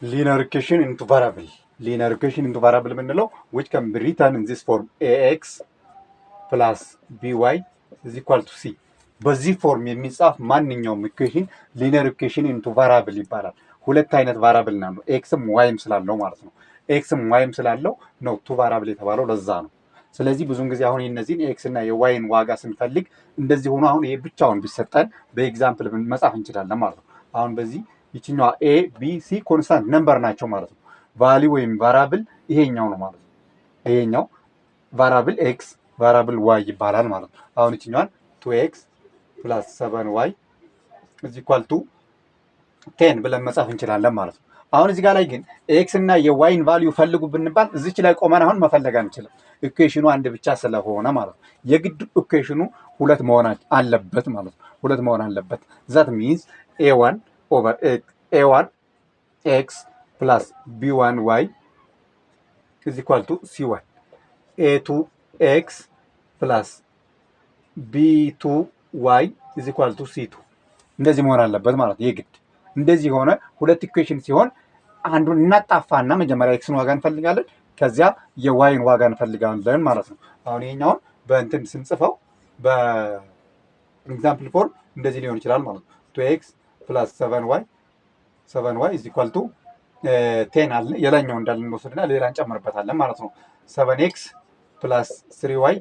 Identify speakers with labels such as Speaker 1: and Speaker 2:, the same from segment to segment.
Speaker 1: linear equation into variable. Linear equation into variable የምንለው which can be written in this form ax plus by is equal to c። በዚህ ፎርም የሚጻፍ ማንኛውም ኢኩዌሽን ሊኒየር ኢኩዌሽን ኢንቱ ቫራብል ይባላል። ሁለት አይነት ቫራብል ነው፣ ኤክስም ዋይም ስላለው ማለት ነው። ኤክስም ዋይም ስላለው ነው ቱ ቫራብል የተባለው ለዛ ነው። ስለዚህ ብዙውን ጊዜ አሁን የነዚህን ኤክስ እና የዋይን ዋጋ ስንፈልግ እንደዚህ ሆኖ አሁን ይሄ ብቻውን ቢሰጠን በኤግዛምፕል መጻፍ እንችላለን ማለት ነው። አሁን በዚህ ይችኛዋ ኤ ቢ ሲ ኮንስታንት ነምበር ናቸው ማለት ነው። ቫሊዩ ወይም ቫራብል ይሄኛው ነው ማለት ነው። ይሄኛው ቫራብል ኤክስ ቫራብል ዋይ ይባላል ማለት ነው። አሁን ይችኛዋን 2x ፕላስ 7y is equal to 10 ብለን መጻፍ እንችላለን ማለት ነው። አሁን እዚህ ጋር ላይ ግን ኤክስ እና የዋይን ቫልዩ ፈልጉ ብንባል እዚች ላይ ቆመን አሁን መፈለግ አንችልም። ኢኩዌሽኑ አንድ ብቻ ስለሆነ ማለት ነው። የግድ ኢኩዌሽኑ ሁለት መሆን አለበት ማለት ነው። ሁለት መሆን አለበት። ዛት ሚንስ a1 ኦቨር a1 x ፕላስ b1 y is equal to c1 a2 x ፕላስ b2 y is equal to c2 እንደዚህ መሆን አለበት ማለት የግድ እንደዚህ ሆነ። ሁለት ኢኩዌሽን ሲሆን አንዱን እናጣፋና መጀመሪያ ኤክስን ዋጋ እንፈልጋለን፣ ከዚያ የዋይን ዋጋ እንፈልጋለን ማለት ነው። አሁን ይሄኛውን በእንትን ስንጽፈው በኤግዛምፕል ፎርም እንደዚህ ሊሆን ይችላል ማለት ነው። 2x ፕላስ 7y is equal to 10 አለ። የላኛው እንዳለ እንወስድና ሌላ እንጨምርበታለን ማለት ነው። 7x ፕላስ 3y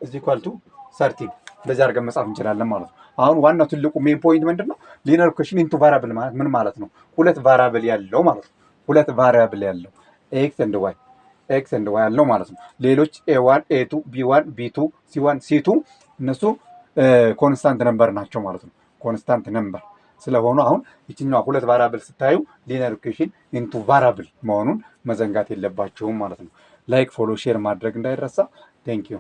Speaker 1: is equal to 13 እንደዚህ አድርገን መጻፍ እንችላለን ማለት ነው። አሁን ዋናው ትልቁ ሜን ፖይንት ምንድነው? ሊኒየር ኢኩዌሽን ኢንቱ ቫራብል ማለት ምን ማለት ነው? ሁለት ቫራብል ያለው ማለት ነው። ሁለት ቫራብል ያለው ኤክስ ኤንድ ዋይ ያለው ማለት ነው። ሌሎች ኤ1 ኤ2 ቢ1 ቢ2 ሲ1 ሲ2 እነሱ ኮንስታንት ነምበር ናቸው ማለት ነው። ኮንስታንት ነምበር ስለሆኑ አሁን ይችኛዋ ሁለት ቫራብል ስታዩ ሊኒየር ኢኩዌሽን ኢንቱ ቫራብል መሆኑን መዘንጋት የለባቸውም ማለት ነው። ላይክ ፎሎ ሼር ማድረግ እንዳይረሳ። ቴንክ ዩ